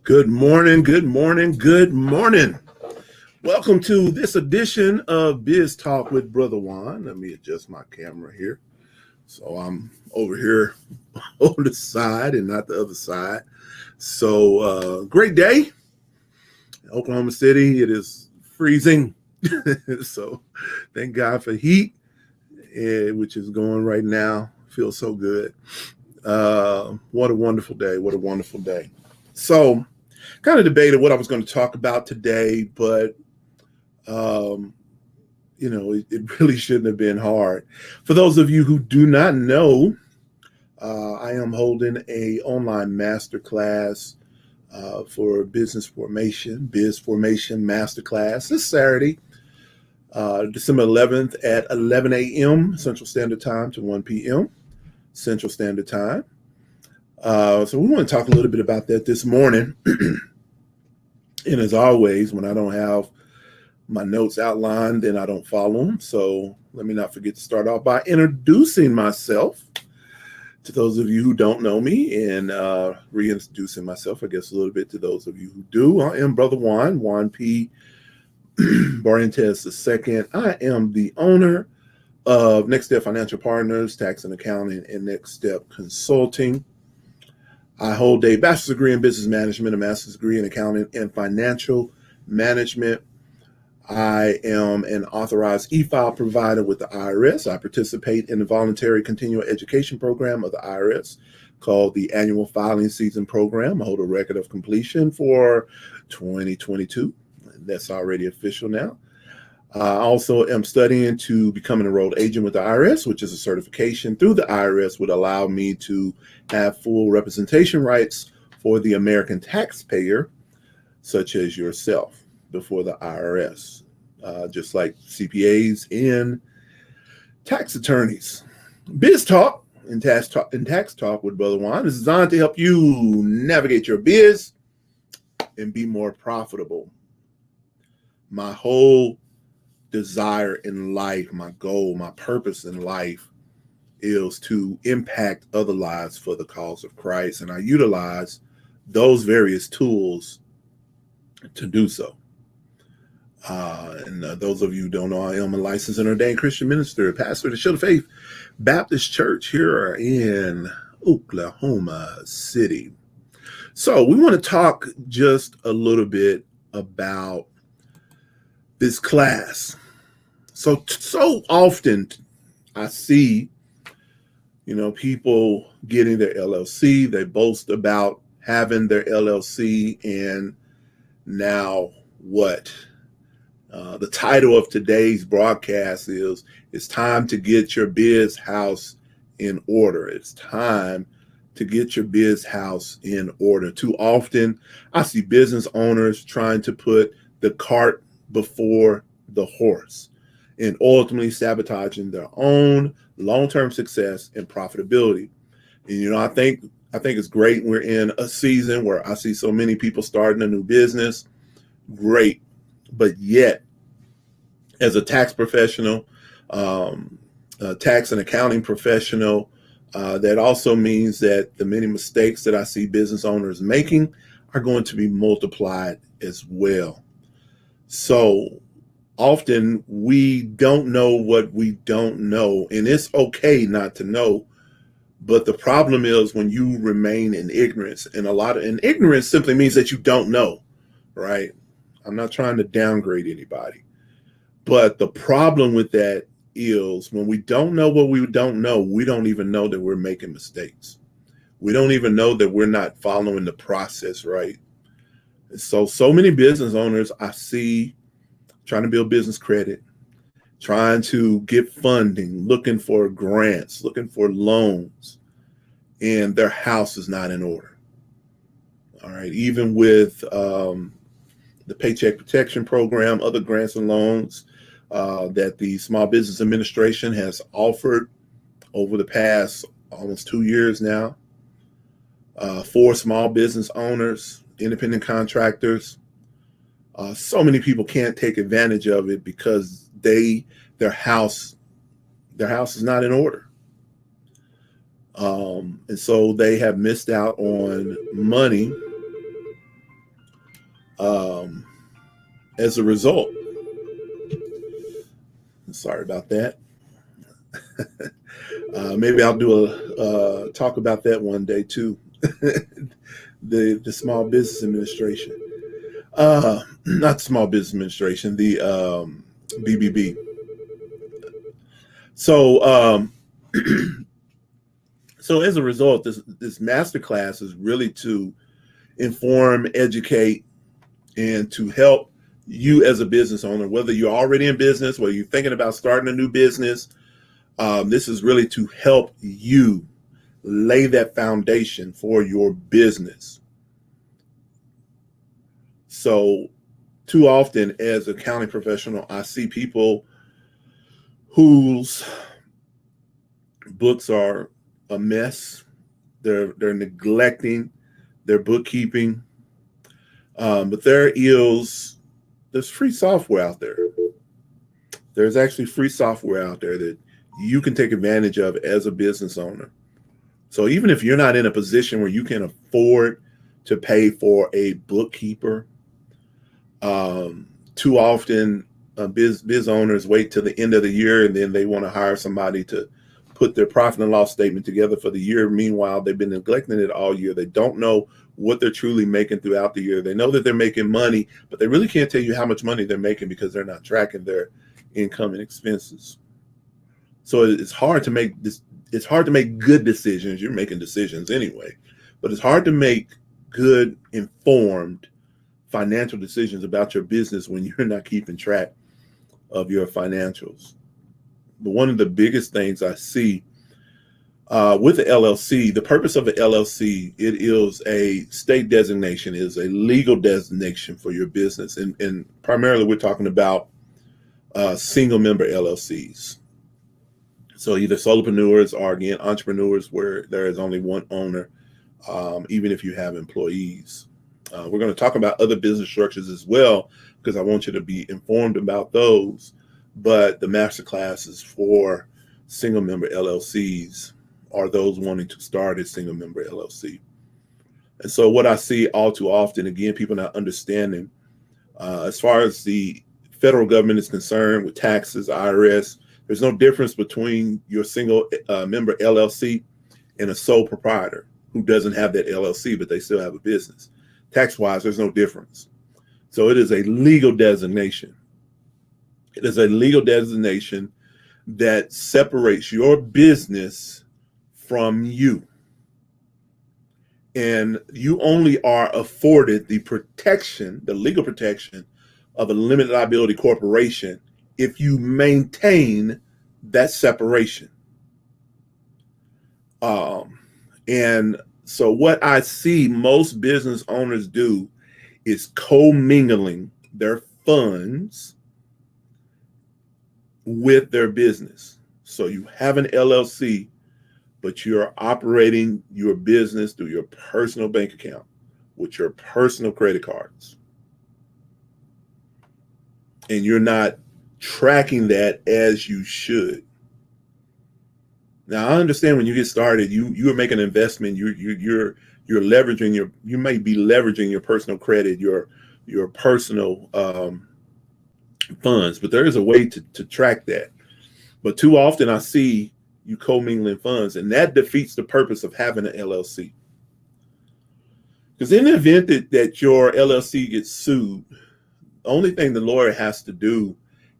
Good morning, good morning, good morning. Welcome to this edition of Biz Talk with Brother Juan. Let me adjust my camera here. So I'm over here on the side and not the other side. So great day. Oklahoma City, it is freezing. So thank God for heat, which is going right now. Feels so good. What a wonderful day. What a wonderful day. So kind of debated what I was going to talk about today, but, it really shouldn't have been hard. For those of you who do not know, I am holding a online masterclass for business formation, Biz Formation Masterclass this Saturday, December 11th at 11 a.m. Central Standard Time to 1 p.m. Central Standard Time. So we want to talk a little bit about that this morning. And as always, when I don't have my notes outlined, then I don't follow them. So let me not forget to start off by introducing myself to those of you who don't know me and reintroducing myself, I guess, a little bit to those of you who do. I am Brother Juan P. Barrientos II. I am the owner of Next Step Financial Partners, Tax and Accounting, and Next Step Consulting. I hold a bachelor's degree in business management, a master's degree in accounting and financial management. I am an authorized e-file provider with the IRS. I participate in the voluntary continuing education program of the IRS called the Annual Filing Season Program. I hold a record of completion for 2022. That's already official now. I also am studying to become an enrolled agent with the IRS, which is a certification through the IRS would allow me to have full representation rights for the American taxpayer, such as yourself, before the IRS, just like CPAs and tax attorneys. Biz Talk and Tax Talk with Brother Juan is designed to help you navigate your biz and be more profitable. My whole desire in life, my goal, my purpose in life is to impact other lives for the cause of Christ. And I utilize those various tools to do so. Those of you who don't know, I am a licensed and ordained Christian minister, pastor of the Shield of Faith Baptist Church here in Oklahoma City. So we want to talk just a little bit about this class. So often I see, people getting their LLC. They boast about having their LLC, and now what? The title of today's broadcast is, it's time to get your biz house in order. It's time to get your biz house in order. Too often I see business owners trying to put the cart before the horse and ultimately sabotaging their own long-term success and profitability. And, I think it's great we're in a season where I see so many people starting a new business. Great. But yet, as a tax professional, a tax and accounting professional, that also means that the many mistakes that I see business owners making are going to be multiplied as well. So often we don't know what we don't know, and it's okay not to know. But the problem is when you remain in ignorance, and ignorance simply means that you don't know, right? I'm not trying to downgrade anybody, but the problem with that is when we don't know what we don't know, we don't even know that we're making mistakes. We don't even know that we're not following the process right. So many business owners I see trying to build business credit, trying to get funding, looking for grants, looking for loans, and their house is not in order. All right. Even with the Paycheck Protection Program, other grants and loans that the Small Business Administration has offered over the past almost 2 years now for small business owners, independent contractors. So many people can't take advantage of it because their house is not in order. And so they have missed out on money as a result. Sorry about that. Maybe I'll do a talk about that one day too. the Small Business Administration, not Small Business Administration, the BBB. So so as a result, this masterclass is really to inform, educate, and to help you as a business owner, whether you're already in business, whether you're thinking about starting a new business. This is really to help you lay that foundation for your business. So too often as a accounting professional, I see people whose books are a mess. They're neglecting their bookkeeping. But there's free software out there. There's actually free software out there that you can take advantage of as a business owner. So even if you're not in a position where you can afford to pay for a bookkeeper, too often biz owners wait till the end of the year and then they want to hire somebody to put their profit and loss statement together for the year. Meanwhile, they've been neglecting it all year. They don't know what they're truly making throughout the year. They know that they're making money, but they really can't tell you how much money they're making because they're not tracking their income and expenses. So it's hard to make this. It's hard to make good decisions. You're making decisions anyway, but it's hard to make good, informed financial decisions about your business when you're not keeping track of your financials. But one of the biggest things I see with the LLC, the purpose of the LLC, it is a state designation, is a legal designation for your business. And primarily we're talking about single member LLCs. So either solopreneurs or, again, entrepreneurs where there is only one owner, even if you have employees. We're going to talk about other business structures as well, because I want you to be informed about those. But the masterclass is for single member LLCs or those wanting to start a single member LLC. And so what I see all too often, again, people not understanding, as far as the federal government is concerned with taxes, IRS, there's no difference between your single member LLC and a sole proprietor who doesn't have that LLC, but they still have a business. Tax-wise, there's no difference. So it is a legal designation. It is a legal designation that separates your business from you. And you only are afforded the protection, the legal protection of a limited liability corporation if you maintain that separation. And so what I see most business owners do is commingling their funds with their business. So you have an LLC, but you're operating your business through your personal bank account with your personal credit cards. And you're not tracking that as you should. Now, I understand when you get started, you're making an investment. You're leveraging you may be leveraging your personal credit, your personal funds, but there is a way to track that. But too often I see you commingling funds, and that defeats the purpose of having an LLC. Because in the event that your LLC gets sued, the only thing the lawyer has to do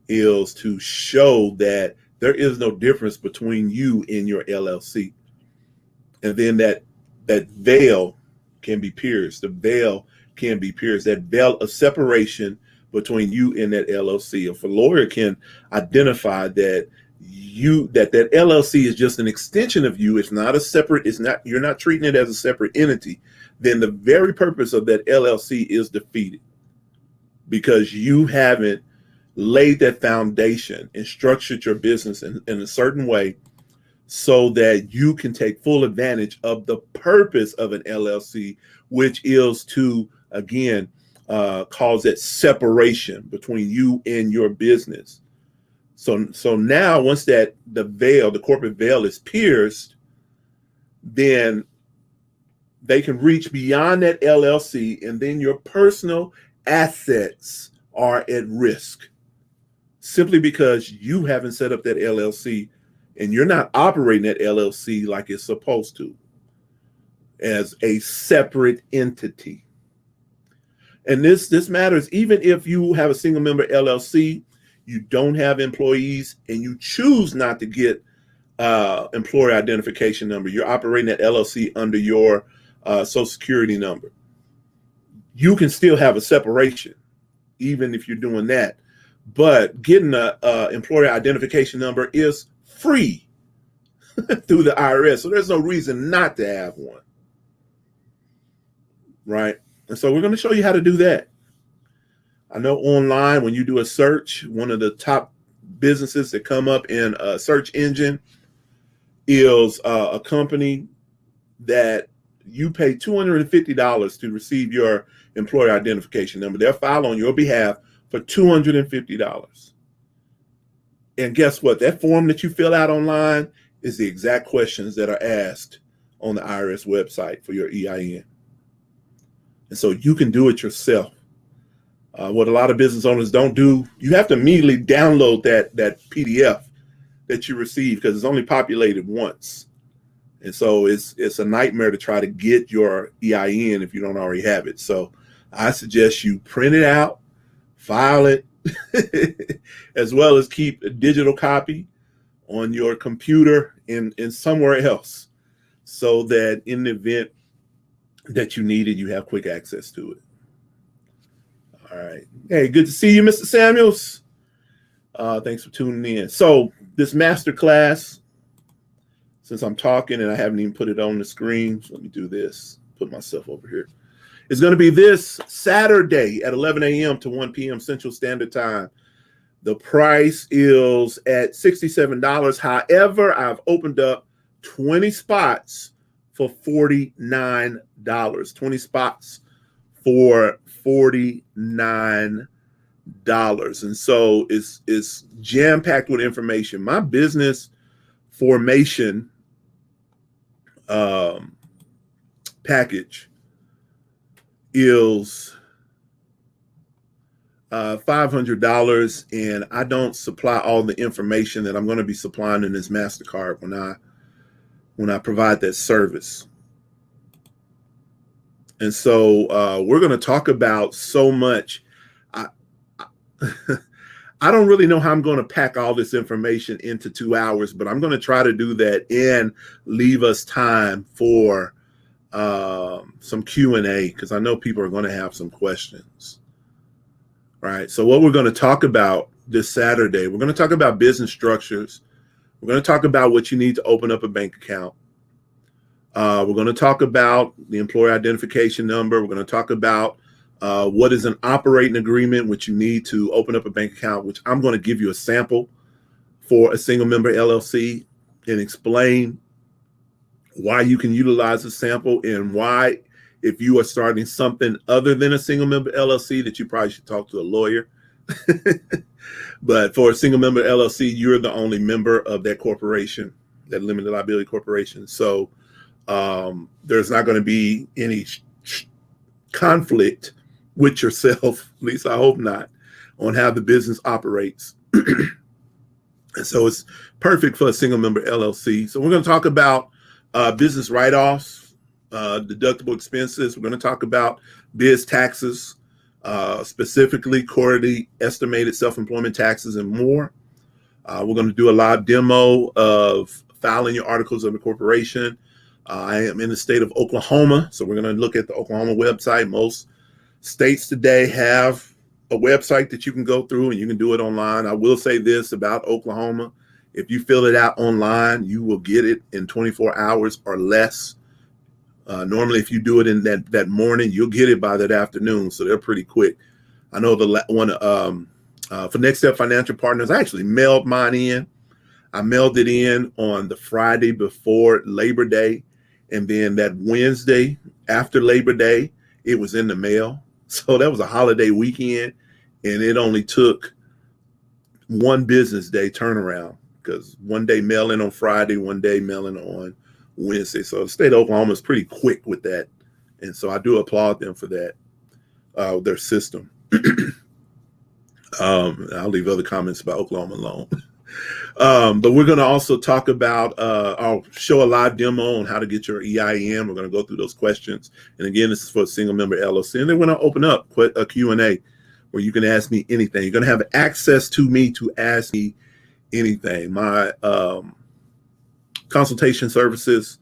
is to show that there is no difference between you and your LLC. And then that veil can be pierced. The veil can be pierced, that veil of separation between you and that LLC. If a lawyer can identify that that LLC is just an extension of you, it's not a separate, you're not treating it as a separate entity, then the very purpose of that LLC is defeated, because you haven't laid that foundation and structured your business in a certain way so that you can take full advantage of the purpose of an LLC, which is to, again, cause that separation between you and your business. So now, once the corporate veil is pierced, then they can reach beyond that LLC, and then your personal assets are at risk simply because you haven't set up that LLC and you're not operating that LLC like it's supposed to, as a separate entity. And this matters even if you have a single member LLC, you don't have employees, and you choose not to get employer identification number. You're operating that LLC under your Social Security number. You can still have a separation, even if you're doing that. But getting a employer identification number is free through the IRS. So there's no reason not to have one, right? And so we're going to show you how to do that. I know online, when you do a search, one of the top businesses that come up in a search engine is a company that you pay $250 to receive your employer identification number. They'll file on your behalf for $250. And guess what? That form that you fill out online is the exact questions that are asked on the IRS website for your EIN. And so you can do it yourself. What a lot of business owners don't do, you have to immediately download that PDF that you receive, because it's only populated once. And so it's a nightmare to try to get your EIN if you don't already have it. So I suggest you print it out, file it, as well as keep a digital copy on your computer and somewhere else, so that in the event that you need it, you have quick access to it. All right. Hey, good to see you, Mr. Samuels. Thanks for tuning in. So this master class, since I'm talking and I haven't even put it on the screen, so let me do this, put myself over here. It's going to be this Saturday at 11 a.m. to 1 p.m. Central Standard Time. The price is at $67. However, I've opened up 20 spots for $49. 20 spots for $49. And so it's jam-packed with information. My business formation package is $500, and I don't supply all the information that I'm going to be supplying in this MasterCard when I provide that service. And so we're going to talk about so much. I don't really know how I'm going to pack all this information into 2 hours, but I'm going to try to do that and leave us time for some Q&A, because I know people are going to have some questions. Right. So what we're going to talk about this Saturday, we're going to talk about business structures. We're going to talk about what you need to open up a bank account. We're going to talk about the employer identification number. We're going to talk about what is an operating agreement, which you need to open up a bank account, which I'm going to give you a sample for a single member LLC and explain why you can utilize a sample, and why, if you are starting something other than a single member LLC, that you probably should talk to a lawyer. But for a single member LLC, you're the only member of that corporation, that limited liability corporation. So there's not going to be any conflict with yourself, at least I hope not, on how the business operates. And so it's perfect for a single member LLC. So we're going to talk about business write-offs, deductible expenses. We're going to talk about biz taxes, specifically quarterly estimated self-employment taxes, and more. We're going to do a live demo of filing your articles of incorporation. I am in the state of Oklahoma, so we're going to look at the Oklahoma website. Most States today have a website that you can go through and you can do it online. I will say this about Oklahoma. If you fill it out online, you will get it in 24 hours or less. Normally, if you do it in that morning, you'll get it by that afternoon. So they're pretty quick. I know the one for Next Step Financial Partners, I actually mailed mine in. I mailed it in on the Friday before Labor Day. And then that Wednesday after Labor Day, it was in the mail. So that was a holiday weekend. And it only took one business day turnaround, because one day mail in on Friday, one day mail in on Wednesday. So the state of Oklahoma is pretty quick with that. And so I do applaud them for that, their system. I'll leave other comments about Oklahoma alone. But we're going to also talk about, I'll show a live demo on how to get your EIN. We're going to go through those questions. And again, this is for a single member LLC. And then we're going to open up a Q&A where you can ask me anything. You're going to have access to me to ask me anything. My consultation services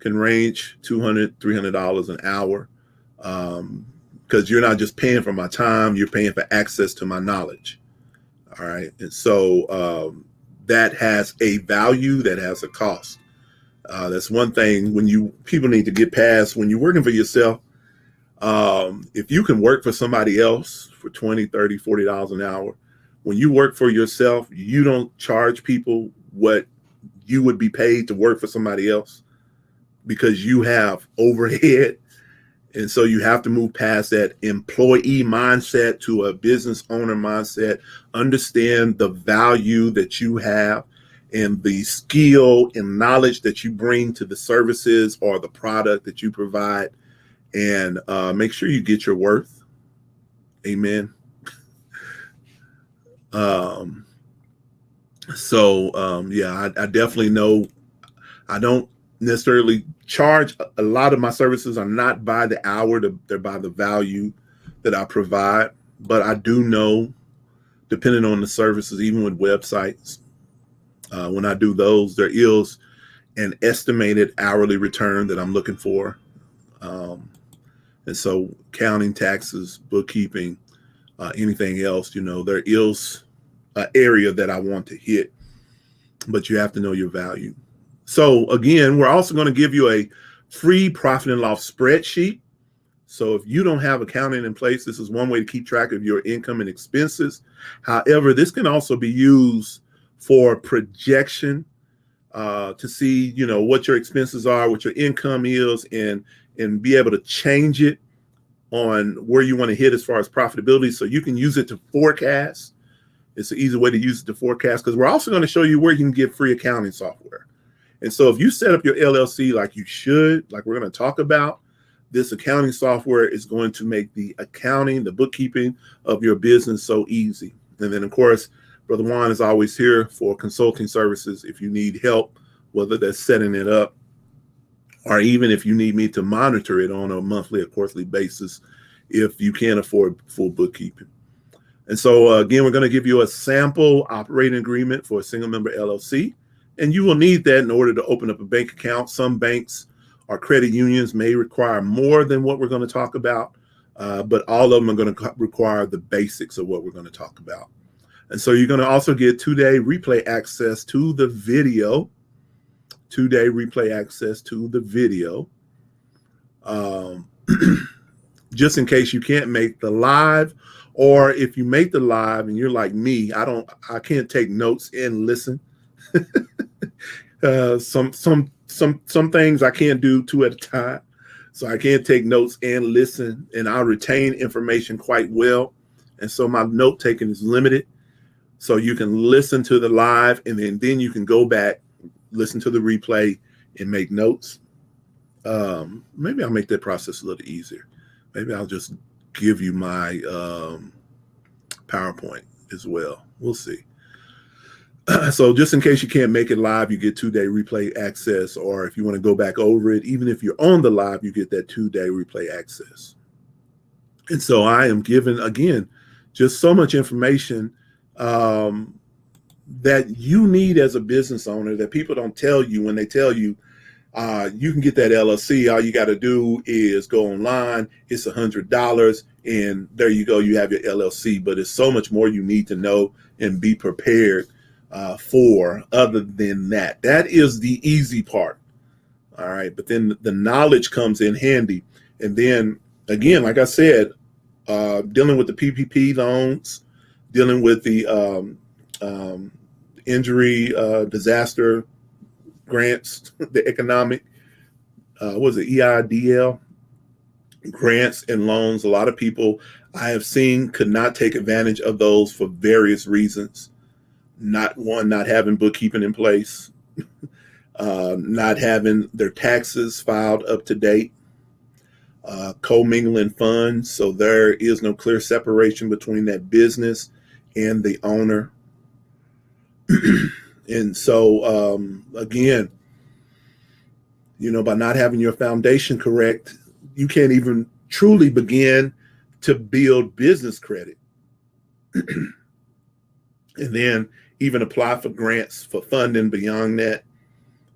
can range $200, $300 an hour, because you're not just paying for my time, you're paying for access to my knowledge. All right. And so that has a value, that has a cost. That's one thing people need to get past when you're working for yourself. If you can work for somebody else for $20, $30, $40 an hour, when you work for yourself, you don't charge people what you would be paid to work for somebody else, because you have overhead. And so you have to move past that employee mindset to a business owner mindset, understand the value that you have and the skill and knowledge that you bring to the services or the product that you provide, and make sure you get your worth. Amen. Yeah, I definitely know I don't necessarily charge. A lot of my services are not by the hour, they're by the value that I provide. But I do know, depending on the services, even with websites, when I do those, there is an estimated hourly return that I'm looking for. And so counting, taxes, bookkeeping, anything else, there is an area that I want to hit, but you have to know your value. So again, we're also going to give you a free profit and loss spreadsheet. So if you don't have accounting in place, this is one way to keep track of your income and expenses. However, this can also be used for projection, to see, what your expenses are, what your income is, and be able to change it on where you want to hit as far as profitability. So you can use it to forecast. It's an easy way to use it to forecast, because we're also going to show you where you can get free accounting software. And so if you set up your LLC like you should, like we're going to talk about, this accounting software is going to make the accounting, the bookkeeping of your business so easy. And then, of course, Brother Juan is always here for consulting services if you need help, whether that's setting it up, or even if you need me to monitor it on a monthly or quarterly basis, if you can't afford full bookkeeping. And so, again, we're going to give you a sample operating agreement for a single member LLC. And you will need that in order to open up a bank account. Some banks or credit unions may require more than what we're going to talk about, but all of them are going to require the basics of what we're going to talk about. And so you're going to also get 2-day replay access to the video. 2-day replay access to the video. Just in case you can't make the live, or if you make the live and you're like me, I can't take notes and listen. Some things I can't do 2 at a time, so I can't take notes and listen, and I retain information quite well, and so my note taking is limited. So you can listen to the live, and then you can go back, listen to the replay, and make notes. Maybe I'll make that process a little easier. Maybe I'll just give you my PowerPoint as well. We'll see. So just in case you can't make it live, you get 2-day replay access, or if you want to go back over it, even if you're on the live, you get that 2-day replay access. And so I am giving, again, just so much information that you need as a business owner that people don't tell you when they tell you You can get that LLC. All you got to do is go online. It's $100, and there you go. You have your LLC. But it's so much more you need to know and be prepared for. Other than that, that is the easy part. All right, but then the knowledge comes in handy. And then again, like I said, dealing with the PPP loans, dealing with the injury, disaster grants, the economic, what is it, EIDL grants and loans. A lot of people I have seen could not take advantage of those for various reasons. Not having bookkeeping in place, not having their taxes filed up to date, commingling funds. So there is no clear separation between that business and the owner. And so, again, by not having your foundation correct, you can't even truly begin to build business credit. And then even apply for grants for funding beyond that,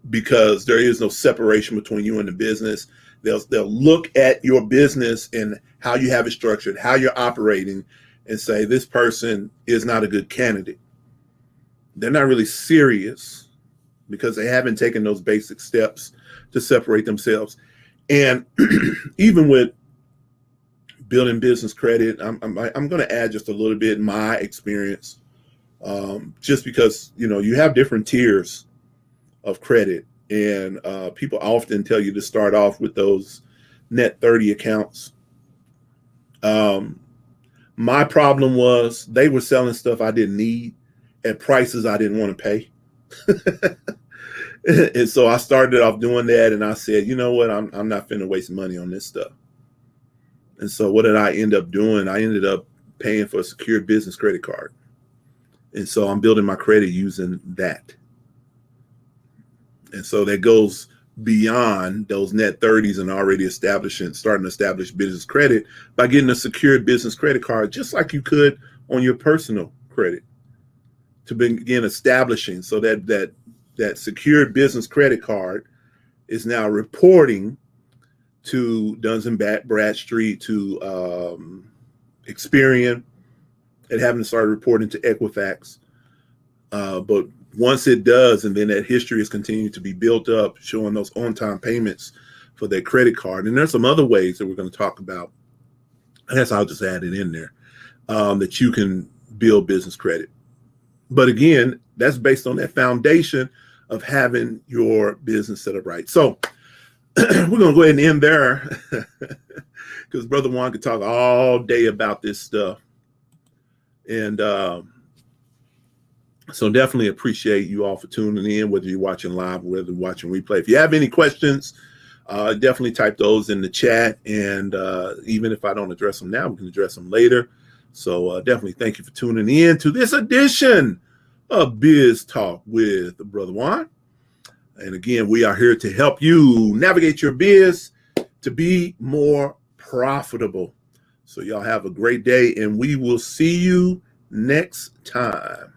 because there is no separation between you and the business. They'll look at your business and how you have it structured, how you're operating, and say, this person is not a good candidate. They're not really serious because they haven't taken those basic steps to separate themselves. And even with building business credit, I'm going to add just a little bit my experience, just because, you have different tiers of credit. And people often tell you to start off with those net 30 accounts. My problem was they were selling stuff I didn't need at prices I didn't want to pay. And so I started off doing that, and I said, you know what, I'm not finna waste money on this stuff. And so what did I end up doing? I ended up paying for a secured business credit card. And so I'm building my credit using that. And so that goes beyond those net 30s and already starting to establish business credit by getting a secured business credit card, just like you could on your personal credit, to begin establishing, so that secured business credit card is now reporting to Duns and Bradstreet, to Experian, and having to start reporting to Equifax. But once it does, and then that history is continuing to be built up, showing those on-time payments for their credit card. And there's some other ways that we're going to talk about. I guess I'll just add it in there, that you can build business credit. But again, that's based on that foundation of having your business set up right. So we're going to go ahead and end there because Brother Juan could talk all day about this stuff. And so definitely appreciate you all for tuning in, whether you're watching live or whether you're watching replay. If you have any questions, definitely type those in the chat. And even if I don't address them now, we can address them later. So definitely thank you for tuning in to this edition of Biz Talk with Brother Juan. And again, we are here to help you navigate your biz to be more profitable. So y'all have a great day, and we will see you next time.